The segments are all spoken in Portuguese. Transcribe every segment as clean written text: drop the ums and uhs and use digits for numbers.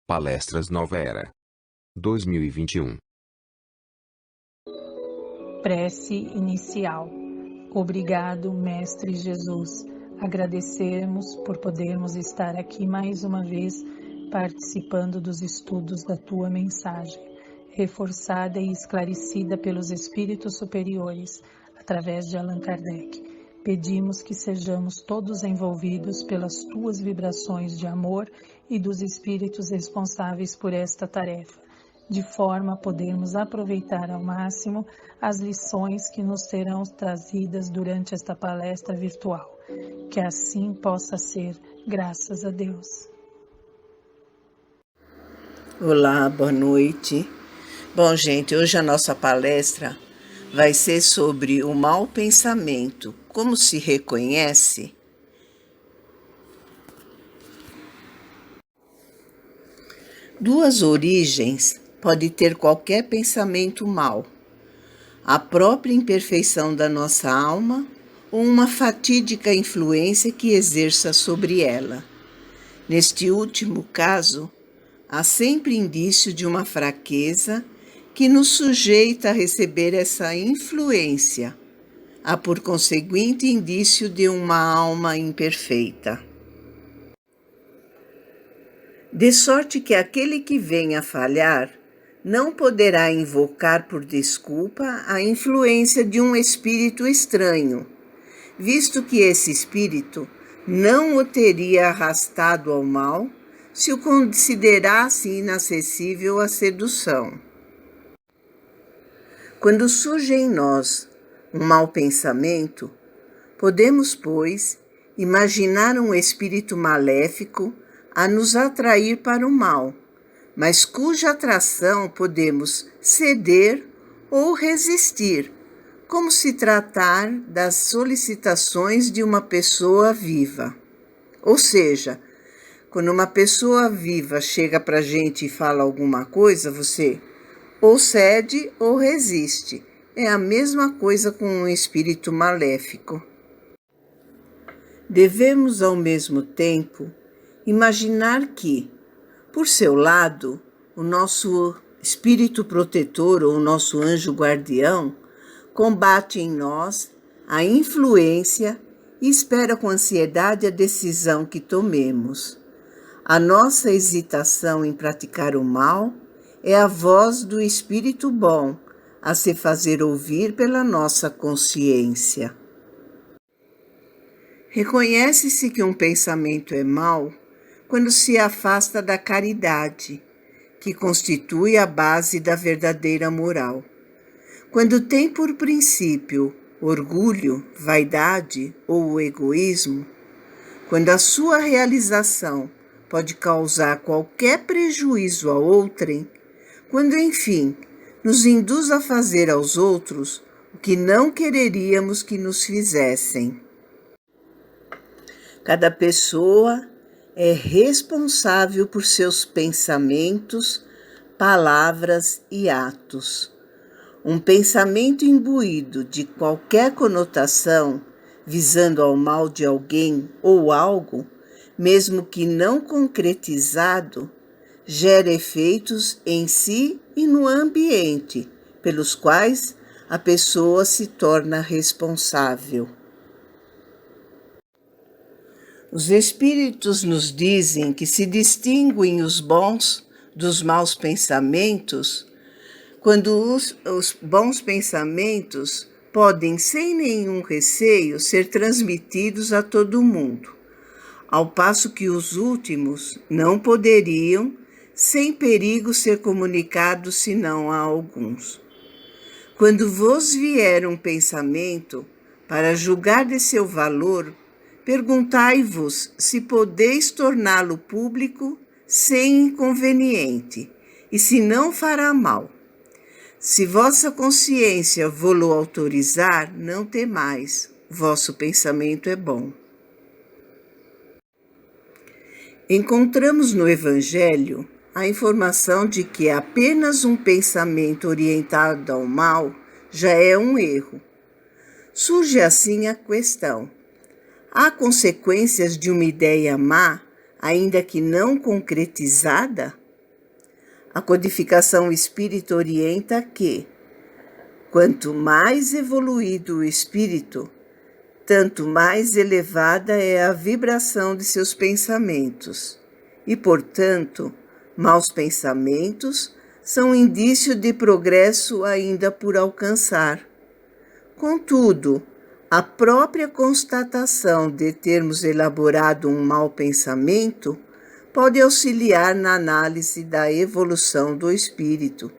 Palestras Nova Era 2021. Prece inicial. Obrigado, Mestre Jesus. Agradecemos por podermos estar aqui mais uma vez participando dos estudos da Tua mensagem, reforçada e esclarecida pelos Espíritos Superiores, através de Allan Kardec. Pedimos que sejamos todos envolvidos pelas Tuas vibrações de amor e dos Espíritos responsáveis por esta tarefa, de forma a podermos aproveitar ao máximo as lições que nos serão trazidas durante esta palestra virtual. Que assim possa ser, graças a Deus. Olá, boa noite. Bom, gente, hoje a nossa palestra vai ser sobre o mau pensamento. Como se reconhece? Duas origens pode ter qualquer pensamento mau: a própria imperfeição da nossa alma ou uma fatídica influência que exerça sobre ela. Neste último caso, há sempre indício de uma fraqueza que nos sujeita a receber essa influência. Há, por conseguinte, indício de uma alma imperfeita. De sorte que aquele que venha a falhar não poderá invocar por desculpa a influência de um espírito estranho, visto que esse espírito não o teria arrastado ao mal se o considerasse inacessível à sedução. Quando surge em nós um mau pensamento, podemos, pois, imaginar um espírito maléfico a nos atrair para o mal, mas cuja atração podemos ceder ou resistir, como se tratar das solicitações de uma pessoa viva. Ou seja, quando uma pessoa viva chega para a gente e fala alguma coisa, você ou cede ou resiste. É a mesma coisa com um espírito maléfico. Devemos, ao mesmo tempo, imaginar que, por seu lado, o nosso espírito protetor ou o nosso anjo guardião combate em nós a influência e espera com ansiedade a decisão que tomemos. A nossa hesitação em praticar o mal é a voz do espírito bom a se fazer ouvir pela nossa consciência. Reconhece-se que um pensamento é mau quando se afasta da caridade, que constitui a base da verdadeira moral. Quando tem por princípio orgulho, vaidade ou o egoísmo, quando a sua realização pode causar qualquer prejuízo a outrem, quando, enfim, nos induz a fazer aos outros o que não quereríamos que nos fizessem. Cada pessoa é responsável por seus pensamentos, palavras e atos. Um pensamento imbuído de qualquer conotação, visando ao mal de alguém ou algo, mesmo que não concretizado, gera efeitos em si e no ambiente, pelos quais a pessoa se torna responsável. Os espíritos nos dizem que se distinguem os bons dos maus pensamentos quando os bons pensamentos podem, sem nenhum receio, ser transmitidos a todo mundo, ao passo que os últimos não poderiam, sem perigo, ser comunicados senão a alguns. Quando vos vier um pensamento, para julgar de seu valor, perguntai-vos se podeis torná-lo público sem inconveniente, e se não fará mal. Se vossa consciência vô-lo autorizar, não temais, vosso pensamento é bom. Encontramos no Evangelho a informação de que apenas um pensamento orientado ao mal já é um erro. Surge assim a questão: há consequências de uma ideia má, ainda que não concretizada? A codificação espírita orienta que, quanto mais evoluído o espírito, tanto mais elevada é a vibração de seus pensamentos e, portanto, maus pensamentos são indício de progresso ainda por alcançar. Contudo, a própria constatação de termos elaborado um mau pensamento pode auxiliar na análise da evolução do espírito,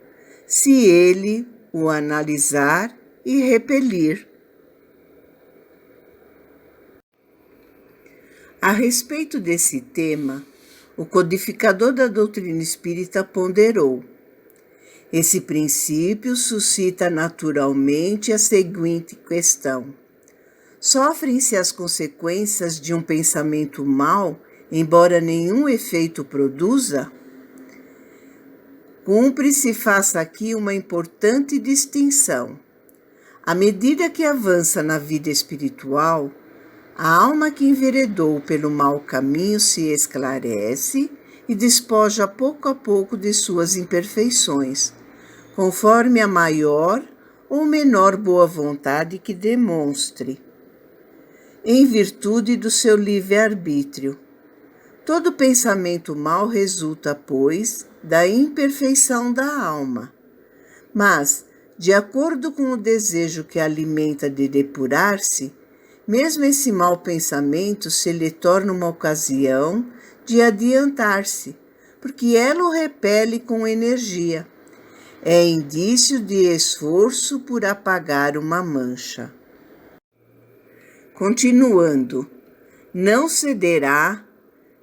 se ele o analisar e repelir. A respeito desse tema, o codificador da doutrina espírita ponderou: esse princípio suscita naturalmente a seguinte questão: sofrem-se as consequências de um pensamento mau, embora nenhum efeito produza? Cumpre-se faça aqui uma importante distinção. À medida que avança na vida espiritual, a alma que enveredou pelo mau caminho se esclarece e despoja pouco a pouco de suas imperfeições, conforme a maior ou menor boa vontade que demonstre, em virtude do seu livre-arbítrio. Todo pensamento mau resulta, pois, da imperfeição da alma, mas, de acordo com o desejo que a alimenta de depurar-se, mesmo esse mau pensamento se lhe torna uma ocasião de adiantar-se, porque ela o repele com energia. É indício de esforço por apagar uma mancha. Continuando, não cederá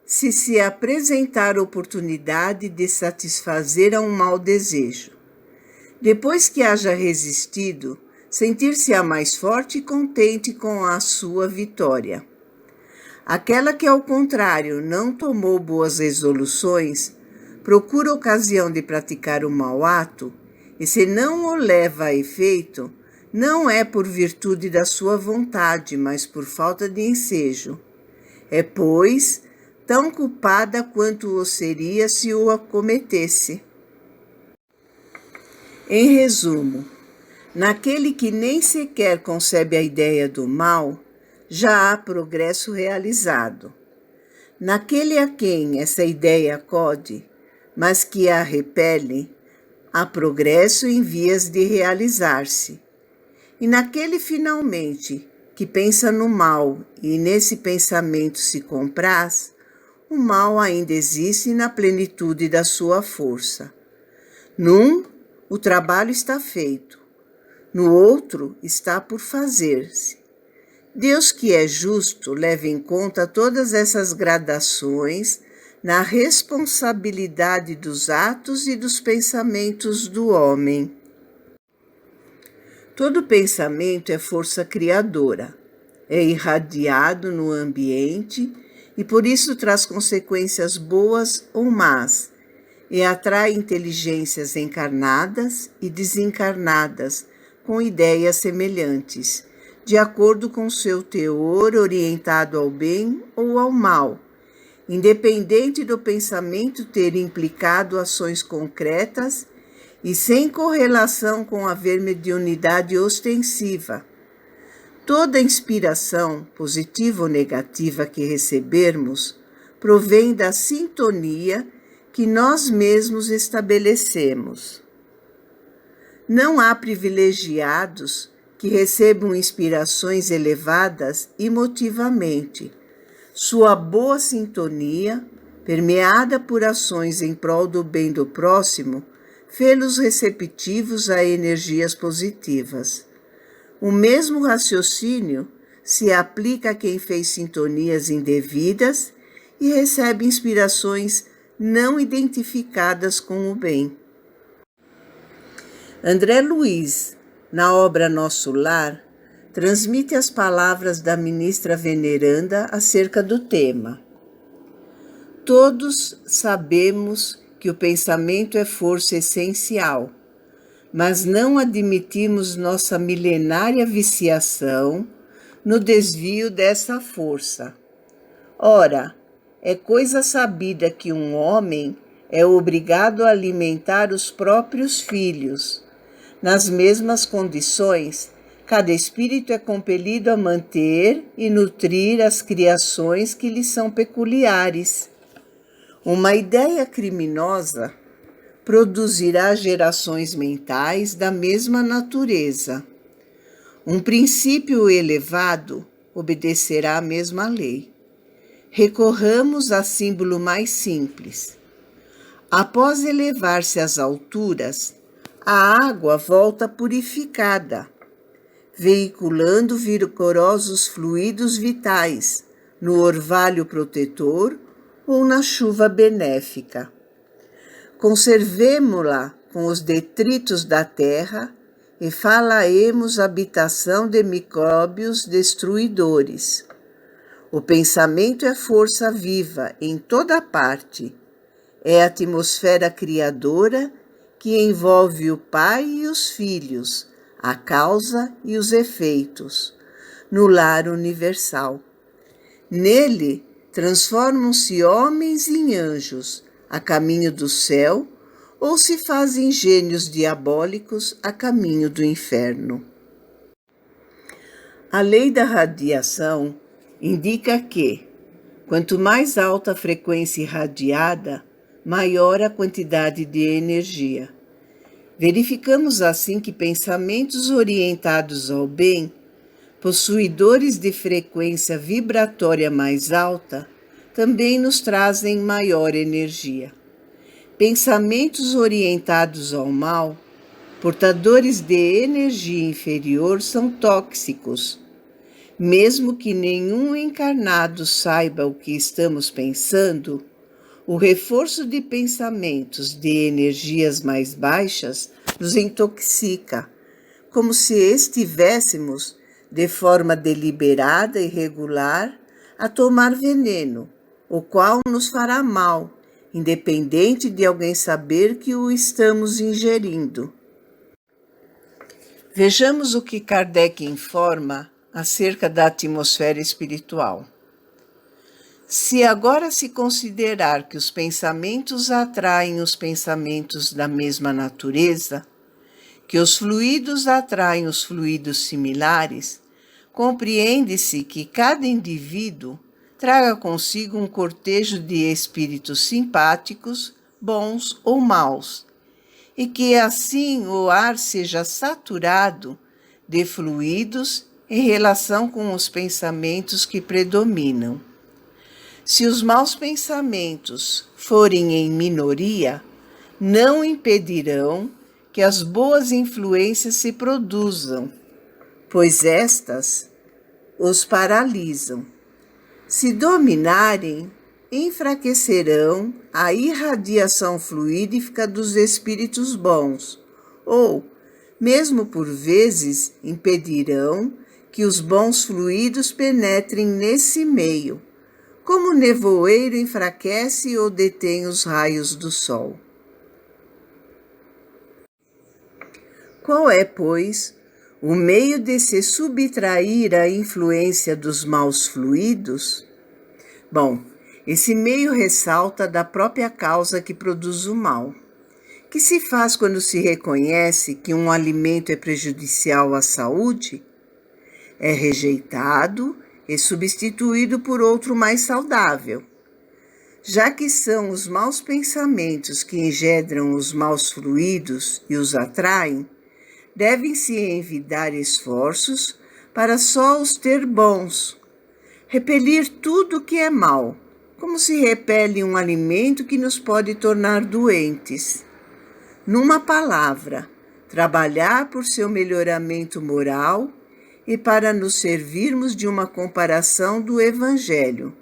se apresentar oportunidade de satisfazer a um mau desejo. Depois que haja resistido, sentir-se-á mais forte e contente com a sua vitória. Aquela que, ao contrário, não tomou boas resoluções, procura ocasião de praticar o mau ato, e se não o leva a efeito, não é por virtude da sua vontade, mas por falta de ensejo. É, pois, tão culpada quanto o seria se o acometesse. Em resumo, naquele que nem sequer concebe a ideia do mal, já há progresso realizado. Naquele a quem essa ideia acode, mas que a repele, há progresso em vias de realizar-se. E naquele, finalmente, que pensa no mal e nesse pensamento se compraz, o mal ainda existe na plenitude da sua força. Num, o trabalho está feito. No outro, está por fazer-se. Deus, que é justo, leva em conta todas essas gradações na responsabilidade dos atos e dos pensamentos do homem. Todo pensamento é força criadora, é irradiado no ambiente e por isso traz consequências boas ou más, e atrai inteligências encarnadas e desencarnadas com ideias semelhantes, de acordo com seu teor orientado ao bem ou ao mal, independente do pensamento ter implicado ações concretas e sem correlação com haver mediunidade ostensiva. Toda inspiração, positiva ou negativa, que recebermos, provém da sintonia que nós mesmos estabelecemos. Não há privilegiados que recebam inspirações elevadas emotivamente. Sua boa sintonia, permeada por ações em prol do bem do próximo, fê-los receptivos a energias positivas. O mesmo raciocínio se aplica a quem fez sintonias indevidas e recebe inspirações não identificadas com o bem. André Luiz, na obra Nosso Lar, transmite as palavras da ministra veneranda acerca do tema. Todos sabemos que o pensamento é força essencial, mas não admitimos nossa milenária viciação no desvio dessa força. Ora, é coisa sabida que um homem é obrigado a alimentar os próprios filhos. Nas mesmas condições, cada espírito é compelido a manter e nutrir as criações que lhe são peculiares. Uma ideia criminosa produzirá gerações mentais da mesma natureza. Um princípio elevado obedecerá à mesma lei. Recorramos a símbolo mais simples. Após elevar-se às alturas, a água volta purificada, veiculando vigorosos fluidos vitais no orvalho protetor ou na chuva benéfica. Conservemo-la com os detritos da terra e falaemos habitação de micróbios destruidores. O pensamento é força viva em toda parte. É a atmosfera criadora que envolve o pai e os filhos, a causa e os efeitos, no lar universal. Nele, transformam-se homens em anjos, a caminho do céu, ou se fazem gênios diabólicos a caminho do inferno. A lei da radiação indica que, quanto mais alta a frequência irradiada, maior a quantidade de energia. Verificamos assim que pensamentos orientados ao bem, possuidores de frequência vibratória mais alta, também nos trazem maior energia. Pensamentos orientados ao mal, portadores de energia inferior, são tóxicos. Mesmo que nenhum encarnado saiba o que estamos pensando, o reforço de pensamentos de energias mais baixas nos intoxica, como se estivéssemos, de forma deliberada e regular, a tomar veneno, o qual nos fará mal, independente de alguém saber que o estamos ingerindo. Vejamos o que Kardec informa acerca da atmosfera espiritual. Se agora se considerar que os pensamentos atraem os pensamentos da mesma natureza, que os fluidos atraem os fluidos similares, compreende-se que cada indivíduo traga consigo um cortejo de espíritos simpáticos, bons ou maus, e que assim o ar seja saturado de fluidos em relação com os pensamentos que predominam. Se os maus pensamentos forem em minoria, não impedirão que as boas influências se produzam, pois estas os paralisam. Se dominarem, enfraquecerão a irradiação fluídica dos espíritos bons, ou, mesmo por vezes, impedirão que os bons fluidos penetrem nesse meio, como o nevoeiro enfraquece ou detém os raios do sol. Qual é, pois, o meio de se subtrair à influência dos maus fluidos? Bom, esse meio ressalta da própria causa que produz o mal. Que se faz quando se reconhece que um alimento é prejudicial à saúde? É rejeitado e substituído por outro mais saudável. Já que são os maus pensamentos que engendram os maus fluidos e os atraem, devem-se envidar esforços para só os ter bons. Repelir tudo o que é mal, como se repele um alimento que nos pode tornar doentes. Numa palavra, trabalhar por seu melhoramento moral e para nos servirmos de uma comparação do Evangelho.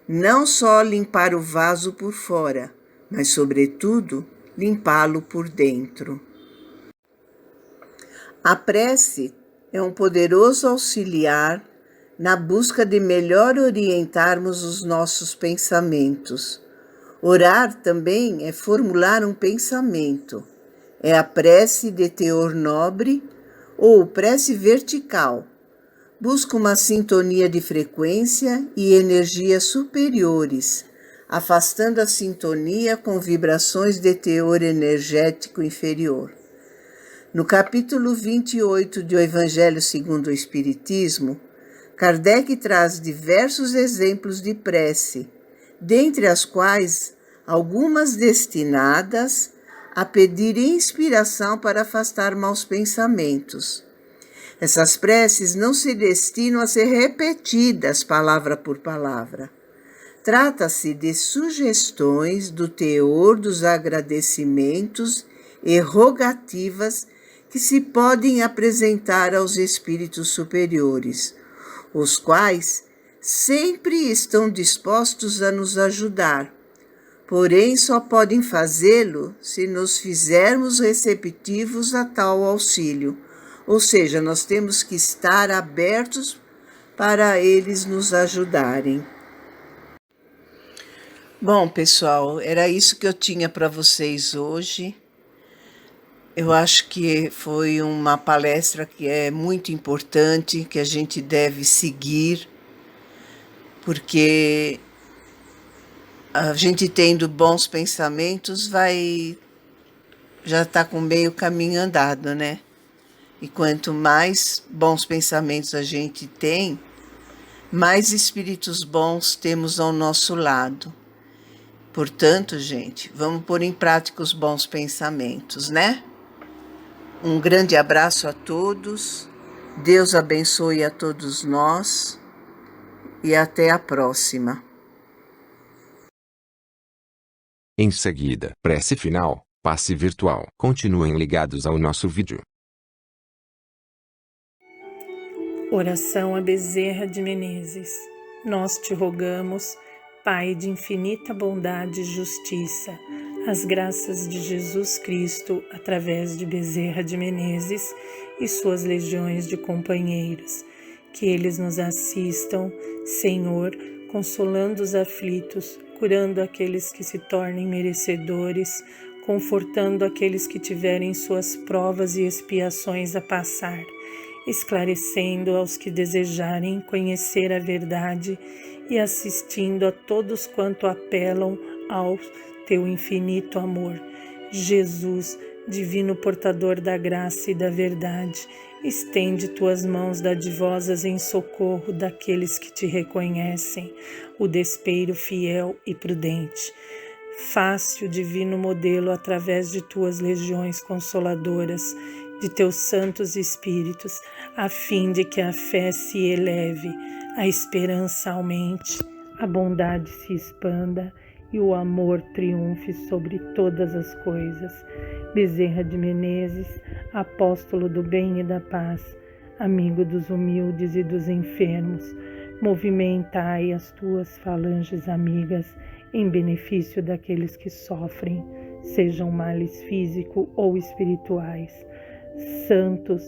Não só limpar o vaso por fora, mas, sobretudo, limpá-lo por dentro. A prece é um poderoso auxiliar na busca de melhor orientarmos os nossos pensamentos. Orar também é formular um pensamento. É a prece de teor nobre ou prece vertical. Busca uma sintonia de frequência e energias superiores, afastando a sintonia com vibrações de teor energético inferior. No capítulo 28 do Evangelho segundo o Espiritismo, Kardec traz diversos exemplos de prece, dentre as quais algumas destinadas a pedir inspiração para afastar maus pensamentos. Essas preces não se destinam a ser repetidas palavra por palavra. Trata-se de sugestões do teor dos agradecimentos e rogativas que se podem apresentar aos espíritos superiores, os quais sempre estão dispostos a nos ajudar, porém só podem fazê-lo se nos fizermos receptivos a tal auxílio, ou seja, nós temos que estar abertos para eles nos ajudarem. Bom, pessoal, era isso que eu tinha para vocês hoje. Eu acho que foi uma palestra que é muito importante, que a gente deve seguir, porque a gente tendo bons pensamentos já está com meio caminho andado, né? E quanto mais bons pensamentos a gente tem, mais espíritos bons temos ao nosso lado. Portanto, gente, vamos pôr em prática os bons pensamentos, né? Um grande abraço a todos, Deus abençoe a todos nós e até a próxima. Em seguida, prece final, passe virtual. Continuem ligados ao nosso vídeo. Oração a Bezerra de Menezes. Nós te rogamos, Pai de infinita bondade e justiça, as graças de Jesus Cristo, através de Bezerra de Menezes e suas legiões de companheiros, que eles nos assistam, Senhor, consolando os aflitos, curando aqueles que se tornem merecedores, confortando aqueles que tiverem suas provas e expiações a passar, esclarecendo aos que desejarem conhecer a verdade e assistindo a todos quanto apelam ao teu infinito amor. Jesus, divino portador da graça e da verdade, estende tuas mãos dadivosas em socorro daqueles que te reconhecem, o despeiro fiel e prudente. Faça o divino modelo através de tuas legiões consoladoras, de teus santos espíritos, a fim de que a fé se eleve, a esperança aumente, a bondade se expanda e o amor triunfe sobre todas as coisas. Bezerra de Menezes, apóstolo do bem e da paz, amigo dos humildes e dos enfermos, movimentai as tuas falanges amigas em benefício daqueles que sofrem, sejam males físicos ou espirituais. Santos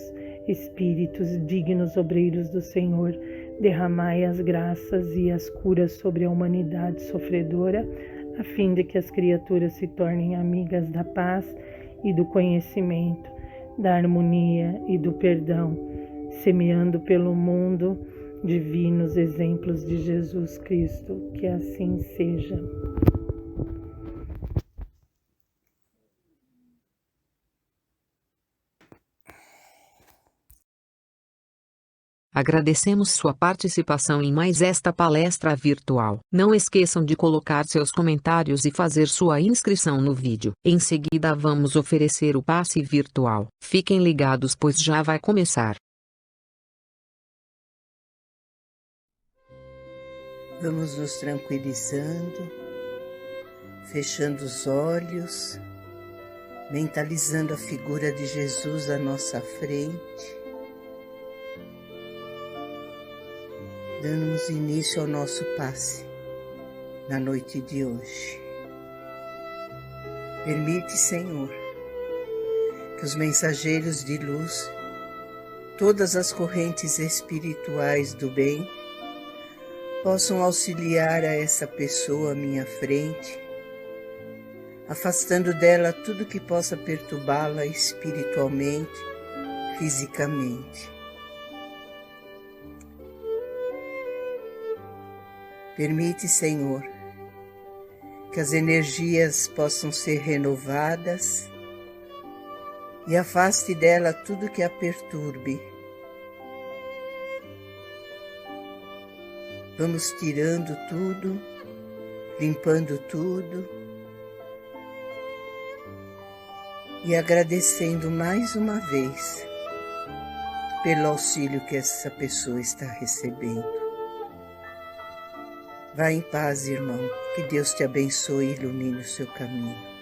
Espíritos, dignos obreiros do Senhor, derramai as graças e as curas sobre a humanidade sofredora, a fim de que as criaturas se tornem amigas da paz e do conhecimento, da harmonia e do perdão, semeando pelo mundo divinos exemplos de Jesus Cristo. Que assim seja. Agradecemos sua participação em mais esta palestra virtual. Não esqueçam de colocar seus comentários e fazer sua inscrição no vídeo. Em seguida vamos oferecer o passe virtual. Fiquem ligados, pois já vai começar. Vamos nos tranquilizando, fechando os olhos, mentalizando a figura de Jesus à nossa frente, dando início ao nosso passe na noite de hoje. Permite, Senhor, que os mensageiros de luz, todas as correntes espirituais do bem, possam auxiliar a essa pessoa à minha frente, afastando dela tudo que possa perturbá-la espiritualmente, fisicamente. Permite, Senhor, que as energias possam ser renovadas e afaste dela tudo que a perturbe. Vamos tirando tudo, limpando tudo e agradecendo mais uma vez pelo auxílio que essa pessoa está recebendo. Vá em paz, irmão. Que Deus te abençoe e ilumine o seu caminho.